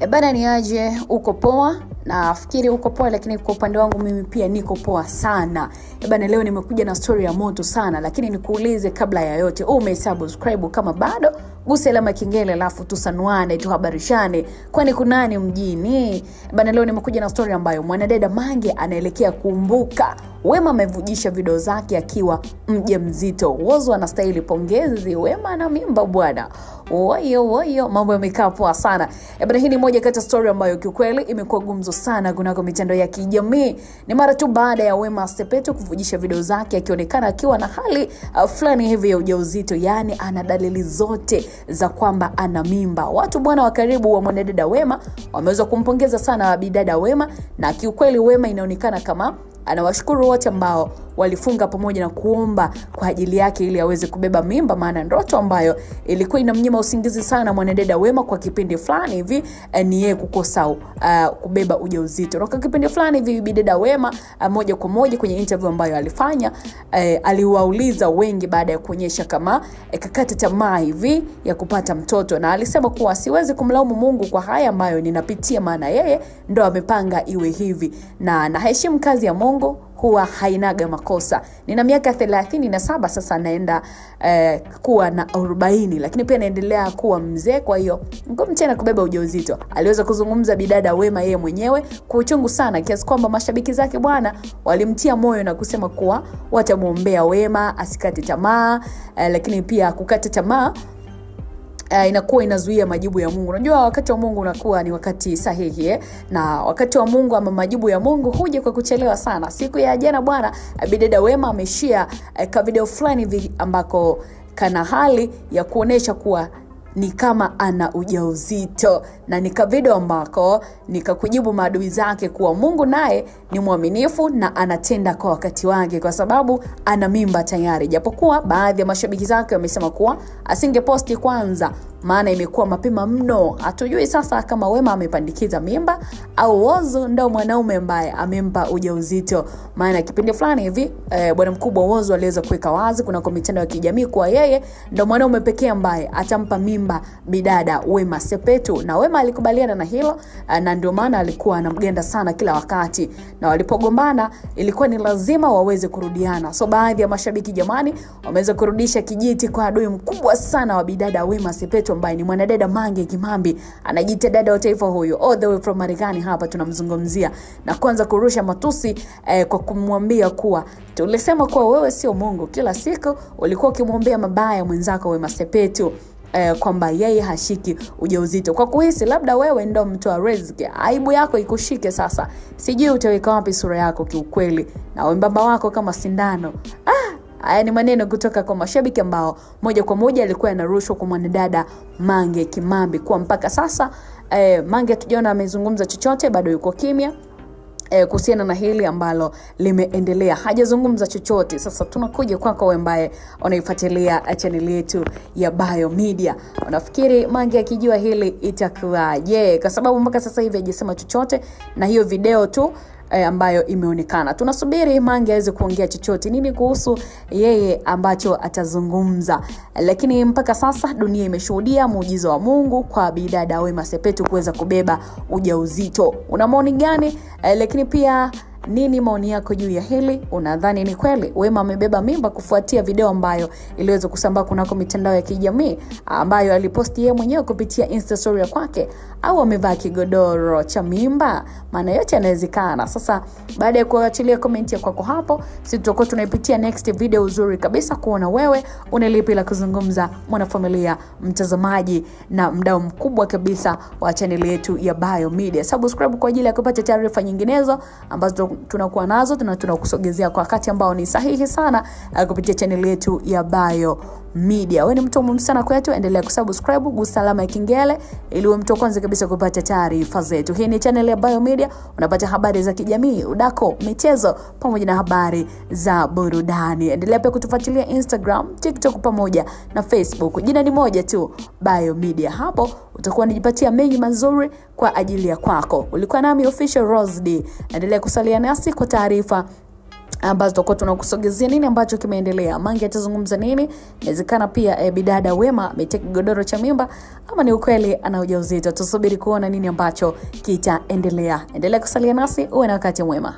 Bana ni aje, uko poa? Nafikiri uko poa, lakini kwa upande wangu mimi pia niko poa sana. Bana leo nimekuja na story ya moto sana, lakini nikuulize kabla ya yote, umesubscribe kama bado? Gusa alama kengele alafu tusanuane, tuhabarishane kwani kunani mjini. Bana leo nimekuja na story ambayo mwanadada Mange anaelekea kuumbuka. Wema amevujisha video zake akiwa mjamzito. Wozzo anastahili pongezi, Wema ana mimba bwana. Woyo, mambo yamekaa poa sana. Bana hii ni moja kati ya story ambayo kiukweli imekuwa gumzo sana kunako mitandao ya kijamii. Ni mara tu baada ya Wema Sepetu kuvujisha video zake akionekana akiwa na hali fulani hivi ya ujauzito, yani ana dalili zote za kwamba ana mimba. Watu bwana wa karibu wa mwanadada Wema wameweza kumpongeza sana bidada Wema, na kiukweli Wema inaonekana kama anawashukuru wote ambao walifunga pamoja na kuomba kwa ajili yake ili aweze kubeba mimba, maana ndoto ambayo ilikuwa inamnyima usingizi sana mwanadada Wema kwa kipindi fulani hivi ni yeye kukosa kubeba ujauzito. Na kwa kipindi fulani hivi bidada Wema moja kwa moja kwenye interview ambayo alifanya aliwauliza wengi baada ya kuonyesha kama kakata tamaa hivi ya kupata mtoto, na alisema kuwa siwezi kumlaumu Mungu kwa haya ambayo ninapitia, maana yeye ndo amepanga iwe hivi, na naheshimu kazi ya Mungu, huwa hainaga makosa. Nina miaka 37 sasa, naenda kuwa na 40, lakini pia naendelea kuwa mzee, kwa hiyo ngumu tena kubeba ujauzito. Aliweza kuzungumza bidada Wema yeye mwenyewe kwa uchungu sana, kiasi kwamba mashabiki zake bwana walimtia moyo na kusema kuwa watamuombea Wema asikate tamaa, lakini pia kukata tamaa inakuwa inazuia majibu ya Mungu. Unajua wakati wa Mungu unakuwa ni wakati sahihi na wakati wa Mungu ama majibu ya Mungu huja kwa kuchelewa sana. Siku ya jana bwana bidada Wema ameshare ka video fulani hivi ambako kana hali ya kuonesha kuwa ni kama ana ujauzito, na nika video ambako nikakujibu maadui zake kuwa Mungu naye ni mwaminifu na anatenda kwa wakati wake, kwa sababu ana mimba tayari. Japokuwa baadhi ya mashabiki zake wamesema kuwa asingeposti kwanza, maana imekuwa mapema mno. Hatujui sasa kama Wema amepandikiza mimba au Wozzo ndo mwanaume ambaye amempa ujauzito, maana kipindi fulani hivi bwana mkubwa Wozzo aliweza kuweka wazi kuna mitandao ya kijamii kuwa yeye ndo mwanaume pekee ambaye atampa mimba bidada Wema Sepetu, na Wema alikubaliana na hilo, na ndio maana alikuwa anamgenda sana kila wakati, na walipogombana ilikuwa ni lazima waweze kurudiana. So baadhi ya mashabiki jamani wameweza kurudisha kijiti kwa adui mkubwa sana wa bidada Wema Sepetu ambaye ni mwanadada Mange Kimambi, anajiita dada wa taifa huyo all the way from Marekani. Hapa tunamzungumzia na kwanza kurusha matusi kwa kumwambia kuwa tulisema kuwa wewe sio Mungu, kila siku ulikuwa ukimwombea mabaya mwenzako Wema Sepetu kwamba yeye hashiki ujauzito kwa kuhisi labda wewe ndo mtoa riziki. Aibu yako ikushike sasa, sijui utaweka wapi sura yako kiukweli, na wembamba wako kama sindano. Haya ni maneno kutoka kwa mashabiki ambao moja kwa moja alikuwa anarushwa kwa mwanadada Mange Kimambi. Kwa mpaka sasa Mange tujiona amezungumza chochote, bado yuko kimya kuhusiana na hili ambalo limeendelea, hajazungumza chochote. Sasa tunakuja kwako wewe ambaye unaifuatilia channel yetu ya Bayo Media, unafikiri Mange akijua hili itakuwaje? Kwa sababu mpaka sasa hivi hajasema chochote, na hiyo video tu ambayo imeonekana. Tunasubiri Mange aweze kuongea chochote nini kuhusu yeye ambacho atazungumza, lakini mpaka sasa dunia imeshuhudia muujiza wa Mungu kwa bidada Wema Sepetu kuweza kubeba ujauzito. Una maoni gani? Lakini pia nini maoni yako juu ya hili? Unadhani ni kweli Wema amebeba mimba kufuatia video ambayo iliweza kusambaa kunako mitandao ya kijamii ambayo aliposti yeye mwenyewe kupitia Insta story ya kwake, au amevaa kigodoro cha mimba? Maana yote yanawezekana. Sasa baada ya kuachilia comment ya kwako hapo, sisi tutakuwa tunaipitia next video uzuri kabisa kuona wewe unalipi la kuzungumza, mwanafamilia, mtazamaji na mdau mkubwa kabisa wa channel yetu ya Bayo Media. Subscribe kwa ajili ya kupata taarifa nyinginezo ambazo tunakuwa nazo, tunakusogezea kwa wakati ambao ni sahihi sana kupitia channel yetu ya Bayo Media. Wewe ni mtu muhimu sana kwetu, endelea kusubscribe, gusa alama ya kengele ili uwe mtu wa kwanza kabisa kupata taarifa zetu. Hii ni channel ya Bayo Media, unapata habari za kijamii, udako, michezo pamoja na habari za burudani. Endelea pia kutufuatilia Instagram, TikTok pamoja na Facebook. Jina ni moja tu, Bayo Media. Hapo utakuwa unajipatia mengi mazuri kwa ajili ya kwako. Ulikuwa nami official Rose D. Endelea kusalia nasi kwa taarifa ambazo tutakuwa tunakusogezea nini ambacho kimeendelea. Mange atazungumza nini? Inawezekana pia bidada Wema ameteka godoro cha mimba, ama ni ukweli ana ujauzito. Tusubiri kuona nini ambacho kitaendelea. Endelea kusalia nasi, uwe na wakati mwema.